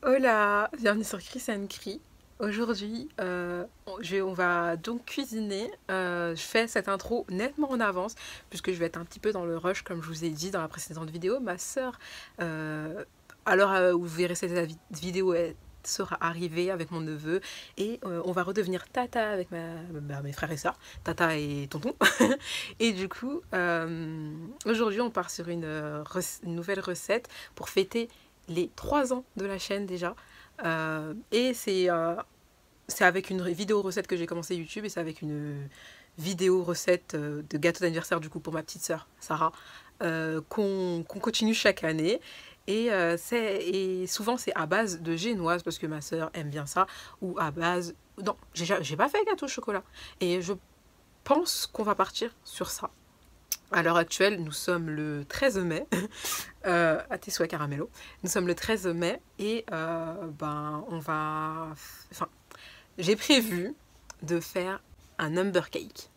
Hola, bienvenue sur Chris and Cri. Aujourd'hui, on va donc cuisiner. Je fais cette intro nettement en avance puisque je vais être un petit peu dans le rush comme je vous ai dit dans la précédente vidéo. Ma sœur, à l'heure où vous verrez cette vidéo, elle sera arrivée avec mon neveu et on va redevenir tata avec mes frères et sœurs, tata et tonton. Et du coup, aujourd'hui, on part sur une nouvelle recette pour fêter les 3 ans de la chaîne déjà. Et c'est avec une vidéo recette que j'ai commencé YouTube et c'est avec une vidéo recette de gâteau d'anniversaire du coup pour ma petite sœur Sarah qu'on continue chaque année. Et souvent c'est à base de génoise parce que ma sœur aime bien ça, ou à base... Non, j'ai pas fait gâteau au chocolat. Et je pense qu'on va partir sur ça. À l'heure actuelle, nous sommes le 13 mai. À tes souhaits, Caramello. Nous sommes le 13 mai et on va... Enfin, j'ai prévu de faire un number cake.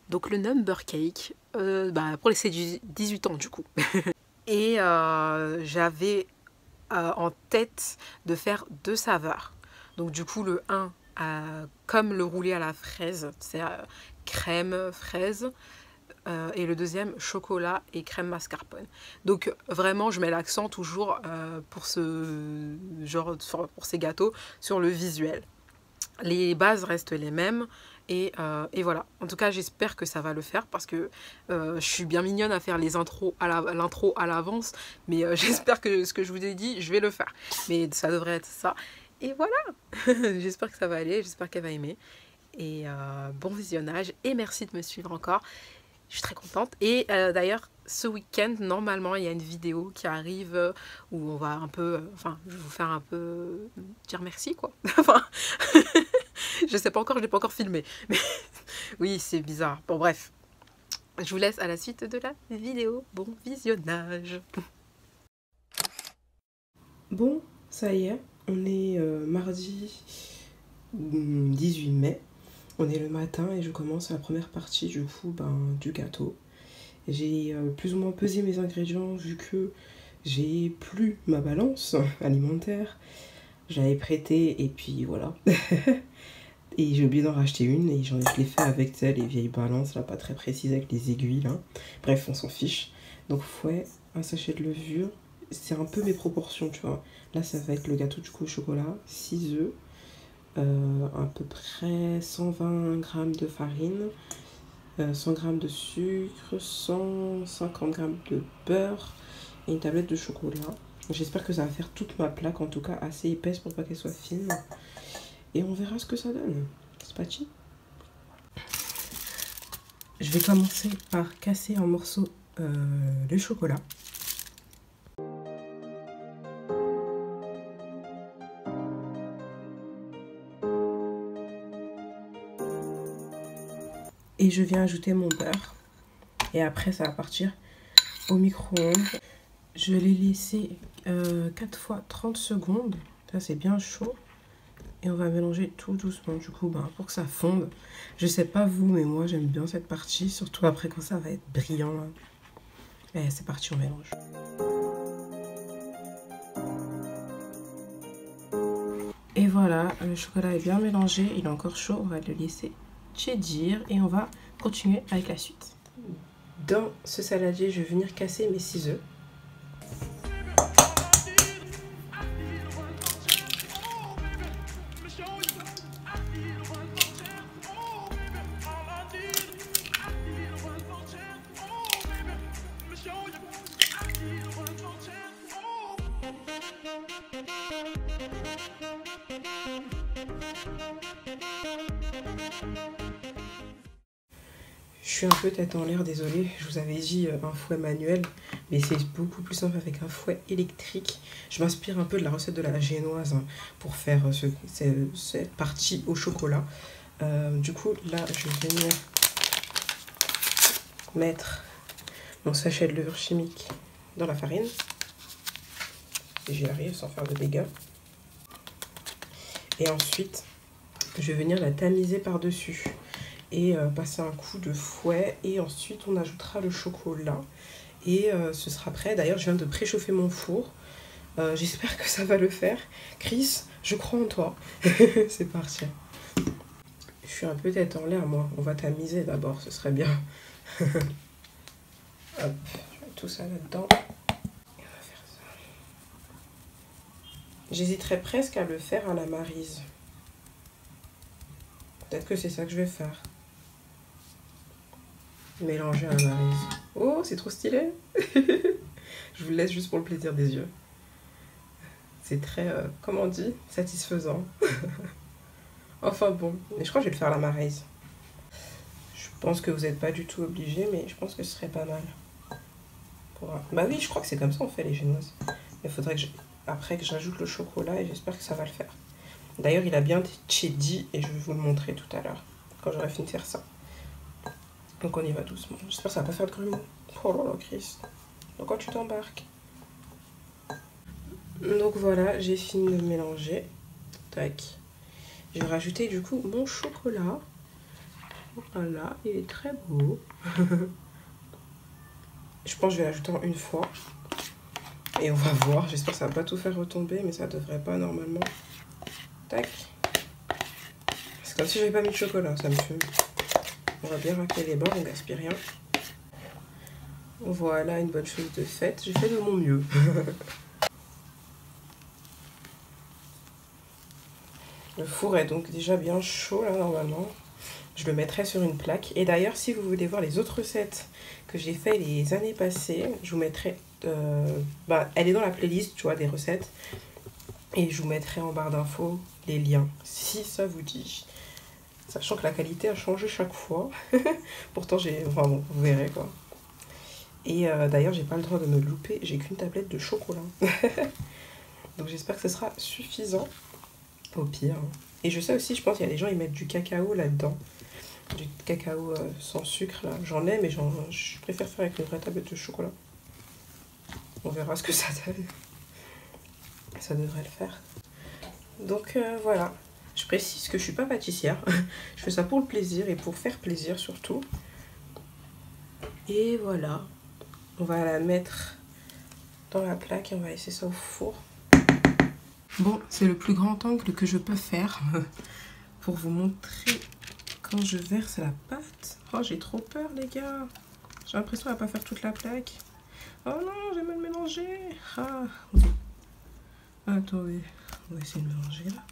Donc le number cake, pour les 18 ans du coup. Et j'avais en tête de faire 2 saveurs. Donc du coup le 1, comme le roulé à la fraise, c'est crème, fraise. Et le deuxième, chocolat et crème mascarpone. Donc vraiment, je mets l'accent toujours pour ce genre, pour ces gâteaux, sur le visuel. Les bases restent les mêmes. Et voilà. En tout cas, j'espère que ça va le faire parce que je suis bien mignonne à faire les intros l'intro à l'avance. Mais j'espère que ce que je vous ai dit, je vais le faire. Mais ça devrait être ça. Et voilà. J'espère que ça va aller. J'espère qu'elle va aimer. Et bon visionnage. Et merci de me suivre encore. Je suis très contente. Et d'ailleurs, ce week-end, normalement, il y a une vidéo qui arrive où on va un peu... Enfin, je vais vous faire un peu dire merci, quoi. Enfin, je sais pas encore, je l'ai pas encore filmé. Mais oui, c'est bizarre. Bon, bref. Je vous laisse à la suite de la vidéo. Bon visionnage. Bon, ça y est, on est mardi 18 mai. On est le matin et je commence la première partie du coup du gâteau. J'ai plus ou moins pesé mes ingrédients vu que j'ai plus ma balance alimentaire. J'avais prêté et puis voilà. Et j'ai oublié d'en racheter une et je l'ai fait avec les vieilles balances là, pas très précises avec les aiguilles là. Bref, on s'en fiche. Donc fouet, un sachet de levure. C'est un peu mes proportions, tu vois. Là, ça va être le gâteau du coup au chocolat, 6 œufs. À peu près 120 g de farine, 100 g de sucre, 150 g de beurre et une tablette de chocolat. J'espère que ça va faire toute ma plaque, en tout cas assez épaisse pour pas qu'elle soit fine. Et on verra ce que ça donne. C'est parti. Je vais commencer par casser en morceaux le chocolat. Et je viens ajouter mon beurre. Et après, ça va partir au micro-ondes. Je l'ai laissé 4 fois 30 secondes. Ça, c'est bien chaud. Et on va mélanger tout doucement, du coup, pour que ça fonde. Je sais pas vous, mais moi, j'aime bien cette partie. Surtout après, quand ça va être brillant. Là. Et c'est parti, on mélange. Et voilà, le chocolat est bien mélangé. Il est encore chaud. On va le laisser tiédir. Et on va continuer avec la suite. Dans ce saladier, je vais venir casser mes 6 œufs. Je suis un peu tête en l'air, désolée, je vous avais dit un fouet manuel, mais c'est beaucoup plus simple avec un fouet électrique. Je m'inspire un peu de la recette de la génoise pour faire cette partie au chocolat. Du coup, là, je vais venir mettre mon sachet de levure chimique dans la farine. Et j'y arrive sans faire de dégâts. Et ensuite, je vais venir la tamiser par-dessus. Et passer un coup de fouet et ensuite on ajoutera le chocolat et ce sera prêt. D'ailleurs je viens de préchauffer mon four J'espère que ça va le faire. Chris, je crois en toi. C'est parti. Je suis un peu tête en l'air, moi. On va tamiser d'abord, ce serait bien. Hop, je mets tout ça là-dedans. Et on va faire ça. J'hésiterais presque à le faire à la Maryse. Peut-être que c'est ça que je vais faire. Mélanger à la Maryse. Oh, c'est trop stylé. Je vous le laisse juste pour le plaisir des yeux. C'est très, comment on dit, satisfaisant. Enfin bon, mais je crois que je vais le faire à la Maryse. Je pense que vous n'êtes pas du tout obligé, mais je pense que ce serait pas mal. Bah oui, je crois que c'est comme ça on fait les génoises. Il faudrait que après que j'ajoute le chocolat et j'espère que ça va le faire. D'ailleurs, il a bien dit et je vais vous le montrer tout à l'heure, quand j'aurai fini de faire ça. Donc on y va doucement. J'espère que ça va pas faire de grumeaux. Oh là là, Christ. Donc quand tu t'embarques. Donc voilà, j'ai fini de mélanger. Tac. Je vais rajouter du coup mon chocolat. Voilà, il est très beau. Je pense que je vais l'ajouter en une fois. Et on va voir. J'espère que ça va pas tout faire retomber, mais ça devrait pas normalement. Tac. C'est comme si j'avais pas mis de chocolat, ça me fume. On va bien racler les bords, on gaspille rien. Voilà, une bonne chose de faite. J'ai fait de mon mieux. Le four est donc déjà bien chaud là normalement. Je le mettrai sur une plaque. Et d'ailleurs, si vous voulez voir les autres recettes que j'ai fait les années passées, je vous mettrai... elle est dans la playlist, tu vois, des recettes. Et je vous mettrai en barre d'infos les liens, si ça vous dit. Sachant que la qualité a changé chaque fois. Pourtant, enfin bon, vous verrez quoi. Et d'ailleurs, j'ai pas le droit de me louper. J'ai qu'une tablette de chocolat. Donc j'espère que ce sera suffisant. Au pire. Et je sais aussi, je pense qu'il y a des gens, ils mettent du cacao là-dedans. Du cacao sans sucre, là. J'en ai, mais je préfère faire avec une vraie tablette de chocolat. On verra ce que ça donne. Ça devrait le faire. Donc voilà. Je précise que je suis pas pâtissière. Je fais ça pour le plaisir et pour faire plaisir surtout. Et voilà. On va la mettre dans la plaque et on va laisser ça au four. Bon, c'est le plus grand angle que je peux faire pour vous montrer quand je verse la pâte. Oh, j'ai trop peur, les gars. J'ai l'impression de ne pas faire toute la plaque. Oh non, j'ai mal mélangé. Ah. Attendez, on va essayer de mélanger là.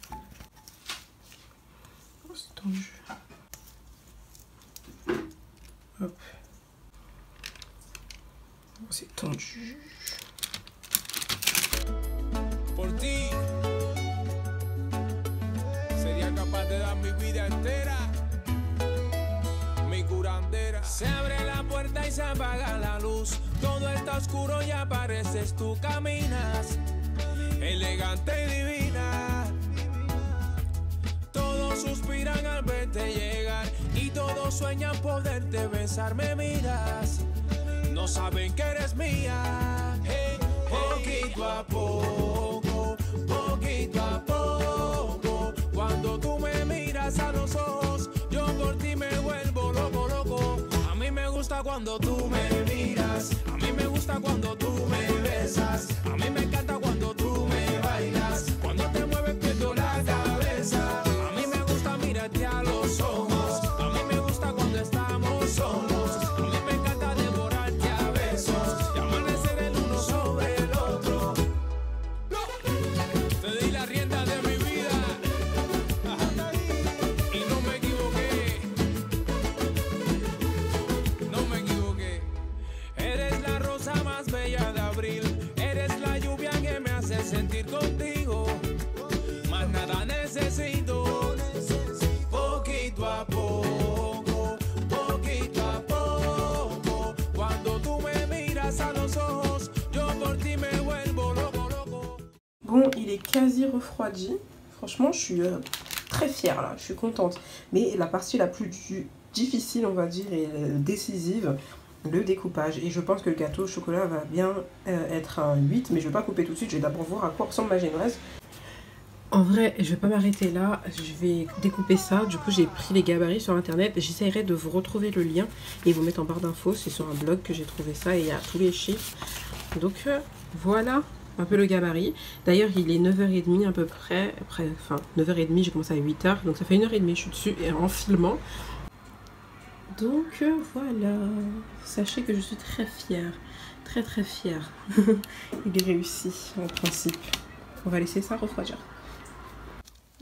Oh, c'est tendu. Hop. Oh, c'est tendu. Por ti sería capaz de dar mi vida entera, mi curandera. Se abre la puerta y se apaga la luz, todo está oscuro y apareces tú, caminas elegante y divina. Todos suspiran al verte llegar y todos sueñan poderte besar. Me miras, no saben que eres mía. Hey, poquito a poco, poquito a poco. Cuando tú me miras a los ojos, yo por ti me vuelvo loco, loco. A mí me gusta cuando tú me miras, a mí me gusta cuando tú me besas, a mí me encanta cuando tú me bailas, cuando te mueves pierdo la cabeza. A mí me gusta mirarte a los ojos, a mí me gusta cuando estamos solos, a mí me encanta devorarte a besos y amanecer el uno sobre el otro. Te di la rienda de mi vida y no me equivoqué, no me equivoqué. Eres la rosa más bella de abril, eres la lluvia que me hace sentir contigo, más nada necesito. Poquito a poco, poquito a poco. Cuando tú me miras a los ojos, yo por ti me vuelvo loco, loco. Bon, il est quasi refroidi. Franchement, je suis très fière là, je suis contente. Mais la partie la plus difficile, on va dire, et décisive, le découpage. Et je pense que le gâteau au chocolat va bien être un 8, mais je vais pas couper tout de suite. Je vais d'abord voir à quoi ressemble ma génoise. En vrai, je vais pas m'arrêter là, je vais découper ça. Du coup, j'ai pris les gabarits sur internet. J'essaierai de vous retrouver le lien et vous mettre en barre d'infos. C'est sur un blog que j'ai trouvé ça et il y a tous les chiffres. Donc voilà, un peu le gabarit. D'ailleurs, il est 9h30 à peu près. Après, enfin, 9h30, j'ai commencé à 8h. Donc ça fait 1h30, je suis dessus et en filmant. Donc voilà. Sachez que je suis très fière. Très très fière. Il est réussi en principe. On va laisser ça refroidir.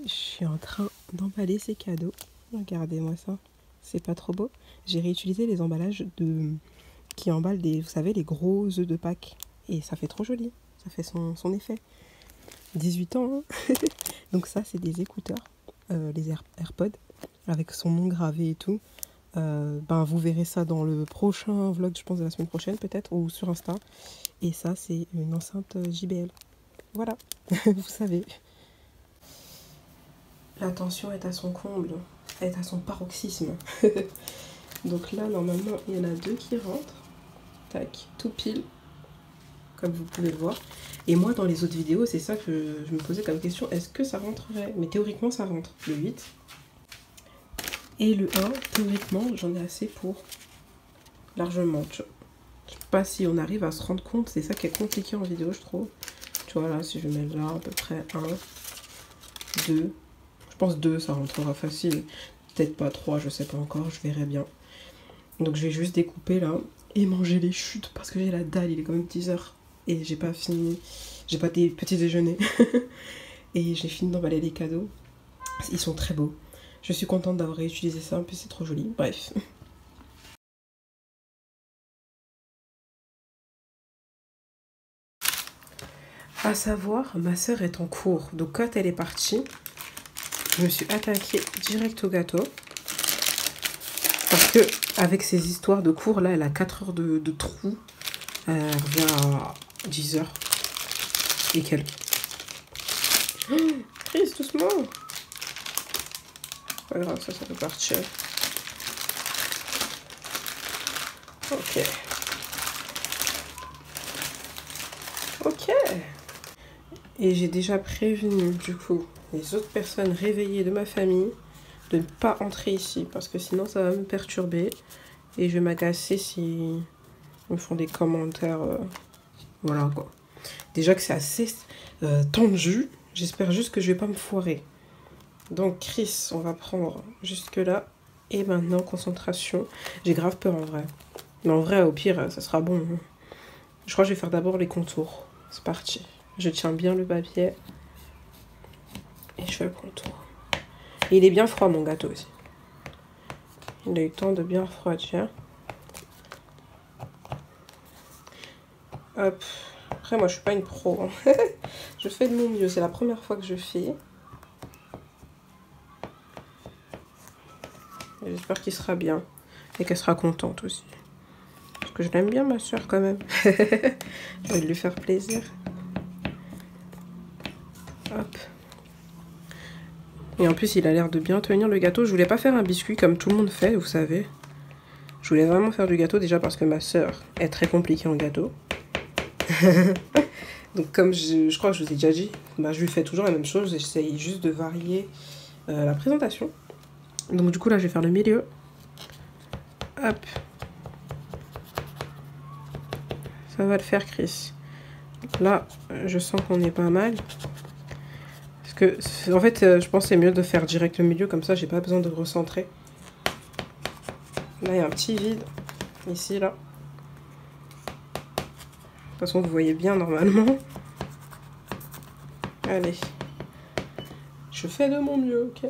Je suis en train d'emballer ces cadeaux. Regardez-moi ça. C'est pas trop beau. J'ai réutilisé les emballages qui emballent des, vous savez, les gros œufs de Pâques. Et ça fait trop joli. Ça fait son effet. 18 ans, hein. Donc ça, c'est des écouteurs, les AirPods, avec son nom gravé et tout. Vous verrez ça dans le prochain vlog, je pense, de la semaine prochaine peut-être, ou sur Insta. Et ça, c'est une enceinte JBL. Voilà, vous savez. La tension est à son comble, est à son paroxysme. Donc là, normalement, il y en a 2 qui rentrent. Tac, tout pile. Comme vous pouvez le voir. Et moi, dans les autres vidéos, c'est ça que je me posais comme question. Est-ce que ça rentrerait? Mais théoriquement, ça rentre. Le 8. Et le 1, théoriquement, j'en ai assez pour largement. Je sais pas si on arrive à se rendre compte. C'est ça qui est compliqué en vidéo, je trouve. Tu vois, là, si je mets là, à peu près 1, 2. Je pense 2, ça rentrera facile. Peut-être pas 3, je sais pas encore. Je verrai bien. Donc, je vais juste découper là. Et manger les chutes parce que j'ai la dalle. Il est quand même 10h. Et j'ai pas fini, j'ai pas des petits déjeuners. Et j'ai fini d'emballer les cadeaux. Ils sont très beaux. Je suis contente d'avoir réutilisé ça, en plus c'est trop joli. Bref. À savoir, ma soeur est en cours. Donc quand elle est partie, je me suis attaquée direct au gâteau. Parce que avec ces histoires de cours là, elle a 4 heures de trou. Elle revient à 10h et quelques. Oh, Chris, doucement. Pas grave, ça peut partir. Ok. Ok. Et j'ai déjà prévenu, du coup, les autres personnes réveillées de ma famille de ne pas entrer ici parce que sinon ça va me perturber et je vais m'agacer si ils me font des commentaires. Voilà quoi. Déjà que c'est assez tendu. J'espère juste que je vais pas me foirer. Donc Chris, on va prendre jusque là. Et maintenant, concentration. J'ai grave peur en vrai. Mais en vrai, au pire, ça sera bon. Je crois que je vais faire d'abord les contours. C'est parti. Je tiens bien le papier. Et je fais le contour. Et il est bien froid mon gâteau aussi. Il a eu le temps de bien refroidir. Hop. Après, moi, je suis pas une pro. Hein. Je fais de mon mieux. C'est la première fois que je fais. J'espère qu'il sera bien. Et qu'elle sera contente aussi. Parce que je l'aime bien, ma soeur, quand même. Je vais lui faire plaisir. Hop. Et en plus, il a l'air de bien tenir le gâteau. Je voulais pas faire un biscuit comme tout le monde fait, vous savez. Je voulais vraiment faire du gâteau déjà parce que ma soeur est très compliquée en gâteau. Donc comme je crois que je vous ai déjà dit, je lui fais toujours la même chose. J'essaye juste de varier la présentation. Donc du coup là, je vais faire le milieu. Hop. Ça va le faire, Chris. Là, je sens qu'on est pas mal. Parce que, en fait, je pense que c'est mieux de faire direct le milieu. Comme ça, j'ai pas besoin de recentrer. Là, il y a un petit vide. Ici, là. De toute façon, vous voyez bien normalement. Allez. Je fais de mon mieux, ok?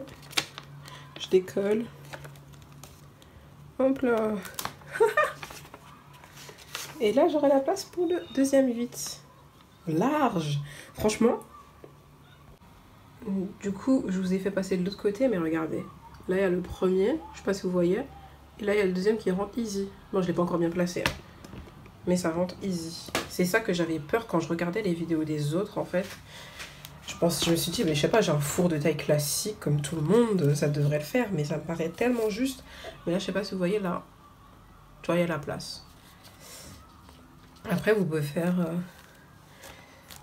Je décolle. Hop là. Et là, j'aurai la place pour le deuxième 8. Large. Franchement. Du coup, je vous ai fait passer de l'autre côté, mais regardez. Là, il y a le premier. Je sais pas si vous voyez. Et là, il y a le deuxième qui rentre easy. Bon, je l'ai pas encore bien placé. Hein. Mais ça rentre easy. C'est ça que j'avais peur quand je regardais les vidéos des autres, en fait. Je me suis dit, mais je sais pas, j'ai un four de taille classique comme tout le monde, ça devrait le faire, mais ça me paraît tellement juste. Mais là, je sais pas si vous voyez, là, tu vois, il y a la place. Après, vous pouvez faire...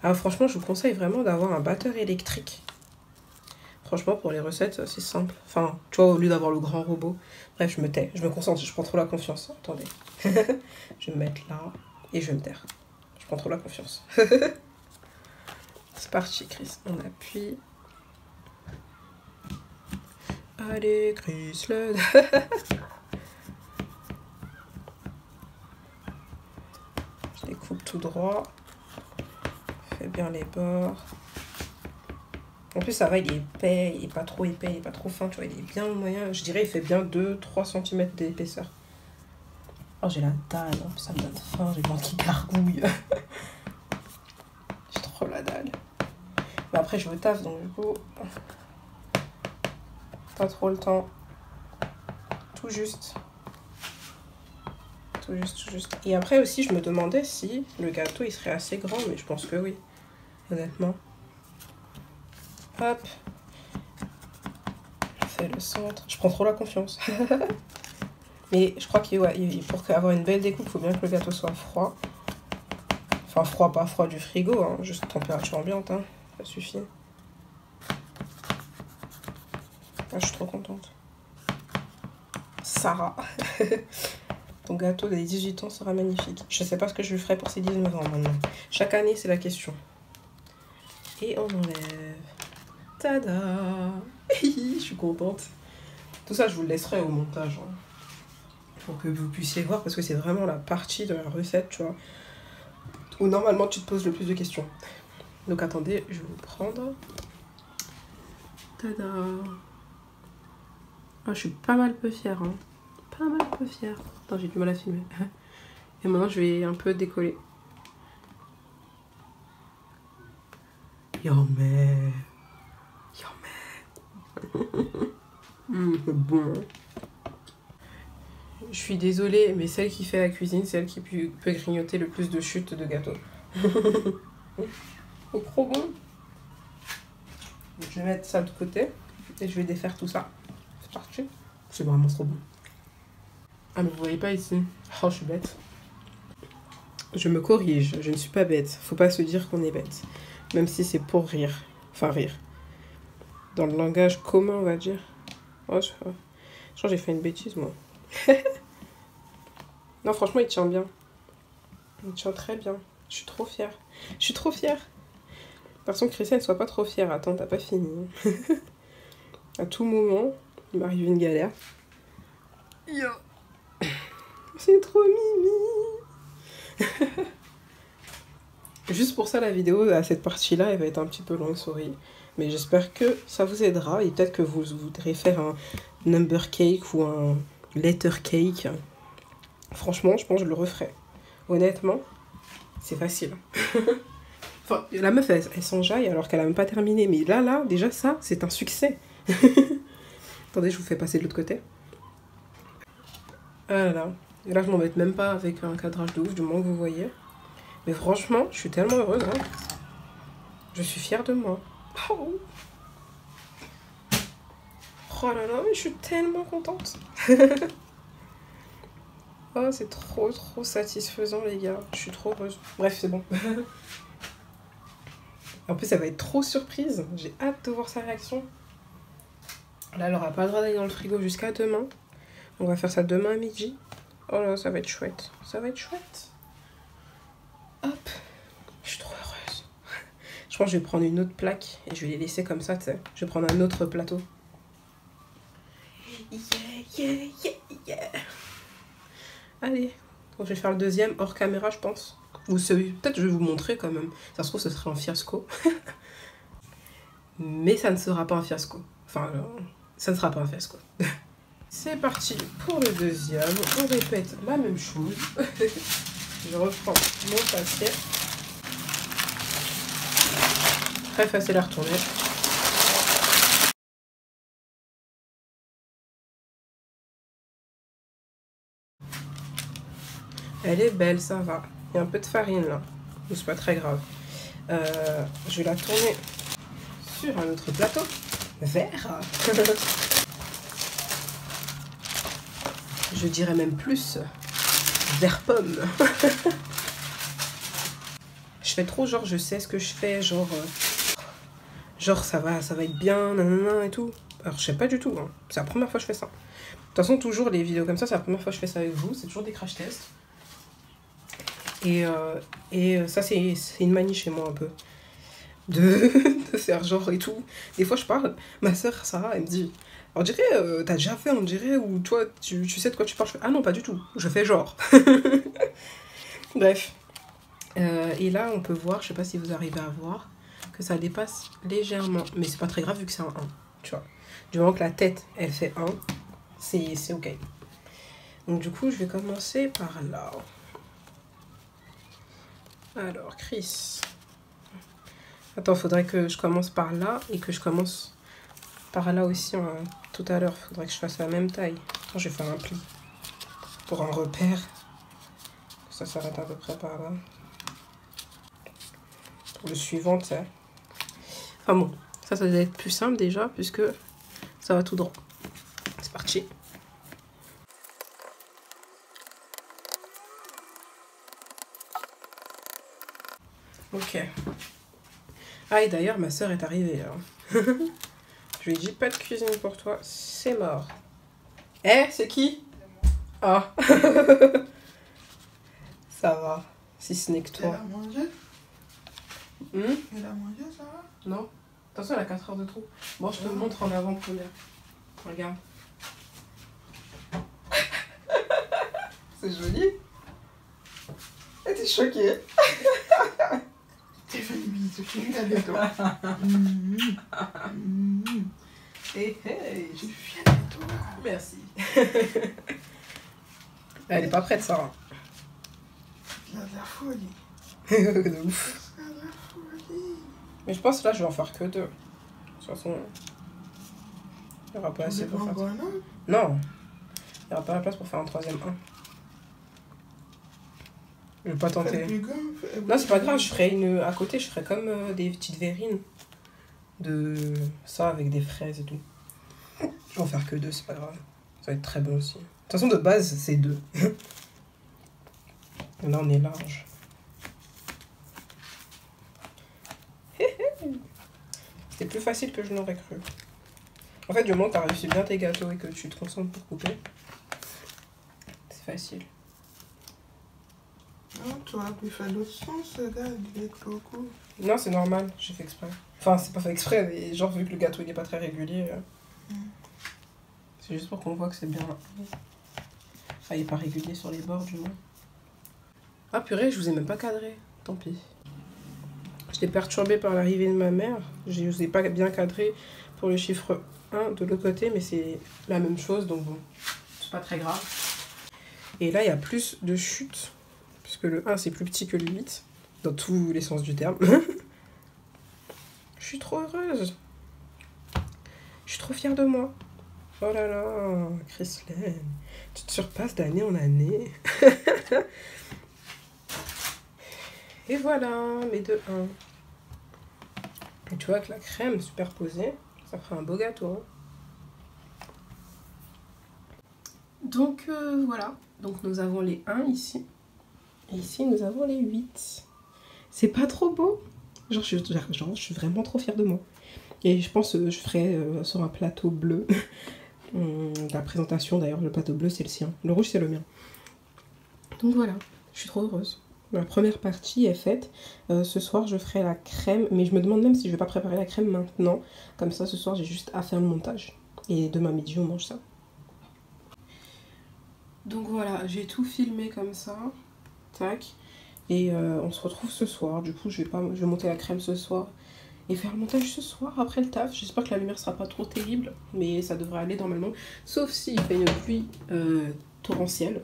Ah, franchement, je vous conseille vraiment d'avoir un batteur électrique. Franchement, pour les recettes, c'est simple. Enfin, tu vois, au lieu d'avoir le grand robot. Bref, je me tais, je me concentre, je prends trop la confiance. Attendez. Je vais me mettre là et je vais me taire. Je prends trop la confiance. C'est parti, Chris. On appuie. Allez, Chris, le... Je les coupe tout droit. Fais bien les bords. En plus, ça va, il est épais, il est pas trop épais, il est pas trop fin, tu vois, il est bien moyen. Je dirais, il fait bien 2-3 cm d'épaisseur. Oh, j'ai la dalle, hein. Ça me donne faim, j'ai le ventre qui gargouille. J'ai trop la dalle. Mais après, je me taffe, donc du coup, pas trop le temps. Tout juste. Tout juste, tout juste. Et après aussi, je me demandais si le gâteau, il serait assez grand, mais je pense que oui, honnêtement. Hop. Je fais le centre. Je prends trop la confiance. Mais je crois qu'il ouais, pour avoir une belle découpe, il faut bien que le gâteau soit froid. Enfin, froid, pas froid du frigo, hein, juste température ambiante, hein, ça suffit. Ah, je suis trop contente. Sarah. Ton gâteau des 18 ans sera magnifique. Je sais pas ce que je lui ferai pour ses 19 ans maintenant. Chaque année, c'est la question. Et on enlève. Tada. Je suis contente. Tout ça, je vous le laisserai au montage. Hein, pour que vous puissiez voir, parce que c'est vraiment la partie de la recette, tu vois, où normalement tu te poses le plus de questions. Donc attendez, je vais vous prendre. Tada. Ah, je suis pas mal peu fière, hein. Pas mal peu fière. Attends, j'ai du mal à filmer. Et maintenant, je vais un peu décoller. Yummy. Yummy. C'est bon. Je suis désolée, mais celle qui fait la cuisine, c'est elle qui peut grignoter le plus de chutes de gâteau. C'est trop bon. Je vais mettre ça de côté et je vais défaire tout ça. C'est parti. C'est vraiment trop bon. Ah, mais vous voyez pas ici. Oh, je suis bête. Je me corrige, je ne suis pas bête. Faut pas se dire qu'on est bête. Même si c'est pour rire. Enfin, rire. Dans le langage commun, on va dire. Oh, je crois que j'ai fait une bêtise, moi. Non, franchement, il tient bien. Il tient très bien. Je suis trop fière. Je suis trop fière. Par contre, Christiane, ne sois pas trop fière. Attends, t'as pas fini. À tout moment, il m'arrive une galère. Yo. C'est trop mimi. Juste pour ça, la vidéo à cette partie-là, elle va être un petit peu longue, sorry. Mais j'espère que ça vous aidera. Et peut-être que vous voudrez faire un number cake ou un letter cake. Franchement, je pense que je le referai. Honnêtement, c'est facile. Enfin, la meuf, elle s'enjaille alors qu'elle a même pas terminé. Mais là, déjà ça, c'est un succès. Attendez, je vous fais passer de l'autre côté. Ah là là. Et là, je m'embête même pas avec un cadrage de ouf, du moins que vous voyez. Mais franchement, je suis tellement heureuse. Hein. Je suis fière de moi. Oh, oh là là, mais je suis tellement contente. Oh, c'est trop satisfaisant, les gars. Je suis trop heureuse. Bref, c'est bon. En plus, elle va être trop surprise. J'ai hâte de voir sa réaction. Là, elle aura pas le droit d'aller dans le frigo jusqu'à demain. On va faire ça demain à midi. Oh là, ça va être chouette. Ça va être chouette. Hop. Je suis trop heureuse. Je pense que je vais prendre une autre plaque et je vais les laisser comme ça, tu sais. Je vais prendre un autre plateau. Yeah. Allez. Bon, je vais faire le deuxième hors caméra, je pense. Ou peut-être je vais vous montrer quand même. Ça se trouve, ce serait un fiasco. Mais ça ne sera pas un fiasco. Enfin, ça ne sera pas un fiasco. C'est parti pour le deuxième. On répète la même chose. Je reprends mon papier. Très facile à retourner. Elle est belle, ça va. Il y a un peu de farine là. Mais c'est pas très grave. Je vais la tourner sur un autre plateau. Vert. Je dirais même plus vert pomme. Je fais trop genre je sais ce que je fais, genre ça va être bien, nanana et tout. Alors je sais pas du tout, hein. C'est la première fois que je fais ça. De toute façon toujours les vidéos comme ça, c'est la première fois que je fais ça avec vous, c'est toujours des crash tests. Et ça c'est une manie chez moi un peu. de faire genre et tout. Des fois, je parle, ma soeur Sarah, elle me dit, on dirait, t'as déjà fait, on dirait, ou toi, tu sais de quoi tu parles. Je fais, ah non, pas du tout, je fais genre. Bref. Et là, on peut voir, je sais pas si vous arrivez à voir, que ça dépasse légèrement. Mais c'est pas très grave vu que c'est un 1, tu vois. Du moment que la tête, elle fait 1, c'est ok. Donc du coup, je vais commencer par là. Alors, Chris. Attends, faudrait que je commence par là et que je commence par là aussi tout à l'heure. Faudrait que je fasse la même taille. Attends, je vais faire un pli pour un repère. Ça s'arrête à peu près par là. Pour le suivant, tu sais. Enfin bon, ça doit être plus simple déjà puisque ça va tout droit. C'est parti. Ok. Ah, et d'ailleurs, ma soeur est arrivée. Je lui ai dit, pas de cuisine pour toi, c'est mort. Eh, c'est qui? Ah. Ça va, si ce n'est que toi. Elle a mangé? Elle a mangé, ça va? Non. Attention, elle a 4 heures de trou. Bon, je te le montre en avant-première. Regarde. C'est joli. Et t'es choquée. T'es fait une bise, je suis fière de toi. Hey, hey. Je suis fière de toi. Merci. Elle est pas prête, Sarah. Il y a de la folie. De ouf. Il y a de la folie. Mais je pense que là, je vais en faire que 2. De toute façon, il n'y aura pas assez pour faire ça. Non. Il n'y aura pas la place pour faire un 3e 1. Je vais pas tenter. Non, c'est pas grave, je ferai une à côté, je ferai comme des petites verrines de ça avec des fraises et tout. Je vais en faire que 2, c'est pas grave. Ça va être très bon aussi. De toute façon, de base, c'est 2. Là, on est large. C'était plus facile que je n'aurais cru. En fait, du moment que tu as réussi bien tes gâteaux et que tu te concentres pour couper, c'est facile. Non, tu aurais pu faire l'autre sens, regarde, il est trop court. Non, c'est normal, j'ai fait exprès. Enfin, c'est pas fait exprès, mais genre, vu que le gâteau il est pas très régulier, c'est juste pour qu'on voit que c'est bien. Ah, il est pas régulier sur les bords, du moins. Ah, purée, je vous ai même pas cadré. Tant pis. J'étais perturbée par l'arrivée de ma mère. Je vous ai pas bien cadré pour le chiffre 1 de l'autre côté, mais c'est la même chose, donc bon, c'est pas très grave. Et là, il y a plus de chutes, puisque le 1 c'est plus petit que le 8, dans tous les sens du terme. Je suis trop heureuse. Je suis trop fière de moi. Oh là là, Chrislaine, tu te surpasses d'année en année. Et voilà, mes 2 1. Et tu vois que la crème superposée, ça fera un beau gâteau. Hein. Donc voilà, donc nous avons les 1 ici. Et ici nous avons les 8. C'est pas trop beau? Genre je suis vraiment trop fière de moi. Et je pense que je ferai sur un plateau bleu. La présentation d'ailleurs, le plateau bleu c'est le sien. Le rouge c'est le mien. Donc voilà, je suis trop heureuse. La première partie est faite. Ce soir, je ferai la crème. Mais je me demande même si je vais pas préparer la crème maintenant. Comme ça, ce soir, j'ai juste à faire le montage. Et demain midi, on mange ça. Donc voilà, j'ai tout filmé comme ça. Tac. Et on se retrouve ce soir. Du coup, je vais monter la crème ce soir. Et faire le montage ce soir après le taf. J'espère que la lumière sera pas trop terrible. Mais ça devrait aller normalement. Sauf s'il fait une pluie torrentielle.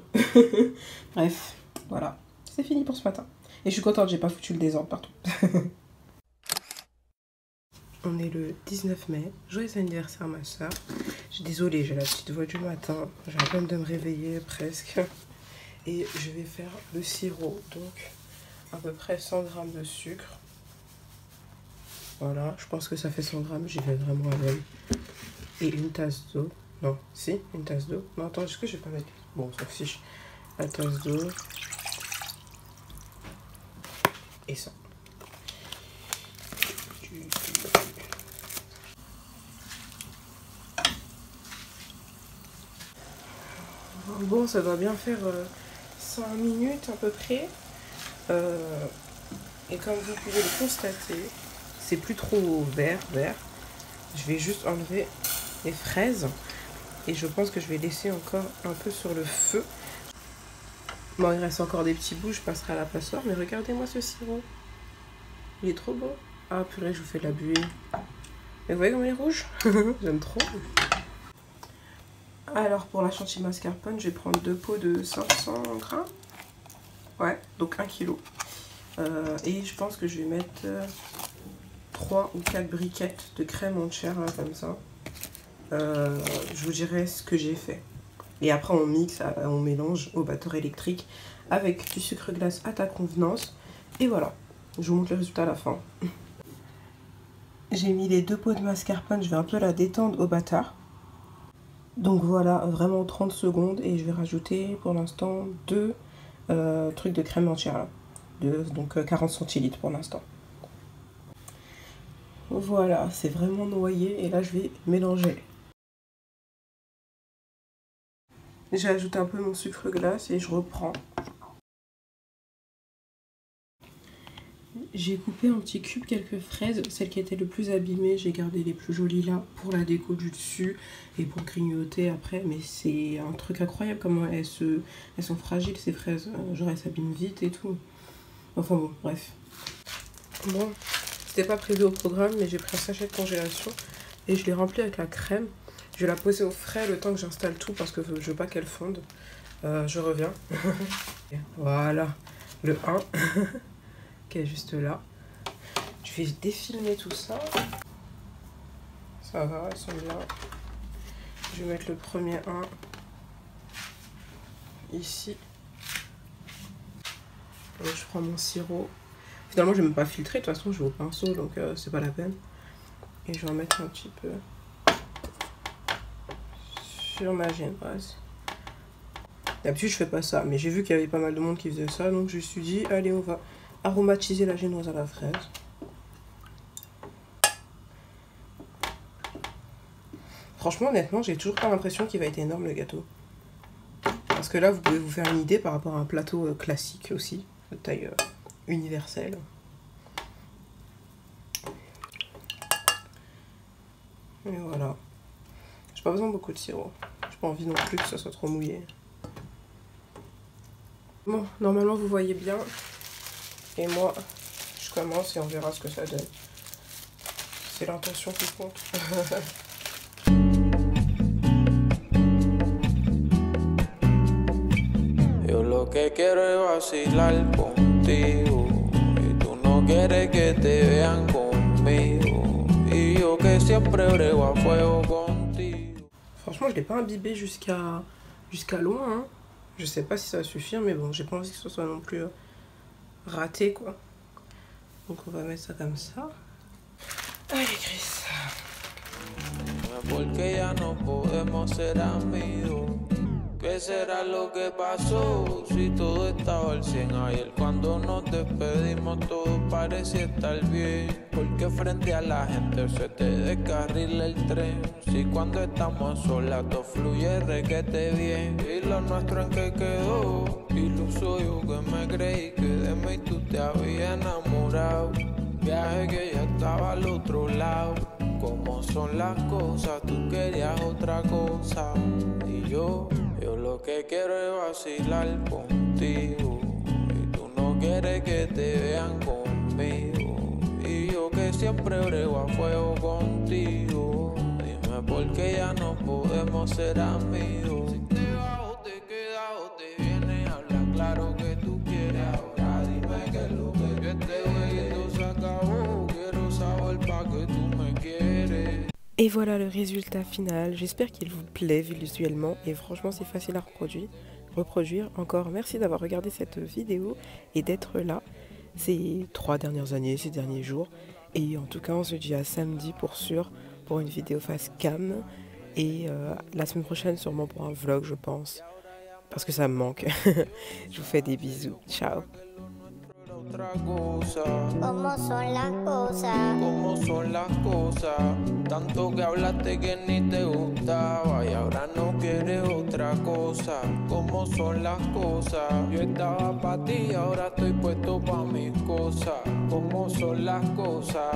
Bref, voilà. C'est fini pour ce matin. Et je suis contente, j'ai pas foutu le désordre partout. On est le 19 mai. Joyeux anniversaire ma soeur. Je suis désolée, j'ai la petite voix du matin. J'ai à peine de me réveiller presque. Et je vais faire le sirop. Donc à peu près 100 g de sucre. Voilà, je pense que ça fait 100 g. J'y vais vraiment avec. Et une tasse d'eau. Non, si, une tasse d'eau. Non, attends, est-ce que je vais pas mettre... Bon, on s'en fiche. La tasse d'eau. Et ça. Bon, ça doit bien faire 5 minutes à peu près. Et comme vous pouvez le constater, c'est plus trop vert. Je vais juste enlever les fraises. Et je pense que je vais laisser encore un peu sur le feu. Bon, il reste encore des petits bouts, je passerai à la passoire. Mais regardez-moi ce sirop. Il est trop beau. Ah purée, je vous fais de la buée. Mais vous voyez comme il est rouge. J'aime trop. Alors pour la chantilly mascarpone, je vais prendre 2 pots de 500 grammes. Ouais, donc 1 kg. Et je pense que je vais mettre 3 ou 4 briquettes de crème entière, là, comme ça. Je vous dirai ce que j'ai fait. Et après on mixe, on mélange au batteur électrique avec du sucre glace à ta convenance. Et voilà, je vous montre le résultat à la fin. J'ai mis les 2 pots de mascarpone, je vais un peu la détendre au batteur. Donc voilà, vraiment 30 secondes et je vais rajouter pour l'instant 2 trucs de crème entière là. Donc 40 centilitres pour l'instant. Voilà, c'est vraiment noyé et là je vais mélanger. J'ajoute un peu mon sucre glace et je reprends. J'ai coupé en petits cubes quelques fraises, celles qui étaient le plus abîmées, j'ai gardé les plus jolies là pour la déco du dessus et pour grignoter après. Mais c'est un truc incroyable comment elles sont fragiles ces fraises, genre elles s'abîment vite et tout. Enfin bon, bref. Bon, c'était pas prévu au programme mais j'ai pris un sachet de congélation et je l'ai rempli avec la crème. Je vais la poser au frais le temps que j'installe tout parce que je veux pas qu'elle fonde. Je reviens. Voilà, le 1 qui est juste là. Je vais défilmer tout ça. Ça va, elles sont bien. Je vais mettre le premier 1 ici. Et je prends mon sirop. Finalement, je vais même pas filtrer. De toute façon, je vais au pinceau, donc c'est pas la peine. Et je vais en mettre un petit peu sur ma génoise. D'habitude je fais pas ça, mais j'ai vu qu'il y avait pas mal de monde qui faisait ça, donc je me suis dit allez, on va aromatiser la génoise à la fraise. Franchement, honnêtement, j'ai toujours pas l'impression qu'il va être énorme le gâteau. Parce que là, vous pouvez vous faire une idée par rapport à un plateau classique aussi, de taille universelle. Et voilà. J'ai pas besoin de beaucoup de sirop. J'ai pas envie non plus que ça soit trop mouillé. Bon, normalement vous voyez bien. Et moi, je commence et on verra ce que ça donne. C'est l'intention qui compte. Yo lo que quiero es vacilar contigo y tú no quieres que te vean conmigo y yo que siempre brego a fuego contigo. Franchement, je l'ai pas imbibé jusqu'à loin. Hein. Je sais pas si ça va suffire, mais bon, j'ai pas envie que ce soit non plus raté quoi. Donc on va mettre ça comme ça. Allez, Chris. Porque ya no podemos ser amigos. ¿Qué será lo que pasó? Si todo estaba al 100 ayer cuando nos despedimos todo parecía estar bien. Porque frente a la gente se te descarrila el tren. Si cuando estamos solas todo fluye requete bien. Y lo nuestro en que quedó. Iluso yo que me creí que de mí tú te habías enamorado. Viaje que ya estaba al otro lado. Como son las cosas, tú querías otra cosa. Y yo lo que quiero es vacilar contigo. Y tú no quieres que te vean conmigo. Y yo que siempre brego a fuego contigo. Dime por qué ya no podemos ser amigos. Si te vas o te quedas o te vienes, habla claro que tú quieres. Ahora dime que es lo que yo este jueguito se acabó. Quiero saber pa' que tú me quieres. Et voilà le résultat final, j'espère qu'il vous plaît visuellement et franchement c'est facile à reproduire. Encore merci d'avoir regardé cette vidéo et d'être là ces 3 dernières années, ces derniers jours. Et en tout cas on se dit à samedi pour sûr pour une vidéo face cam et la semaine prochaine sûrement pour un vlog je pense. Parce que ça me manque. Je vous fais des bisous, ciao. Otra cosa, ¿Cómo son las cosas? cómo son las cosas. Tanto que hablaste que ni te gustaba y ahora no quieres otra cosa. Cómo son las cosas. Yo estaba pa' ti, ahora estoy puesto pa' mis cosas. Cómo son las cosas.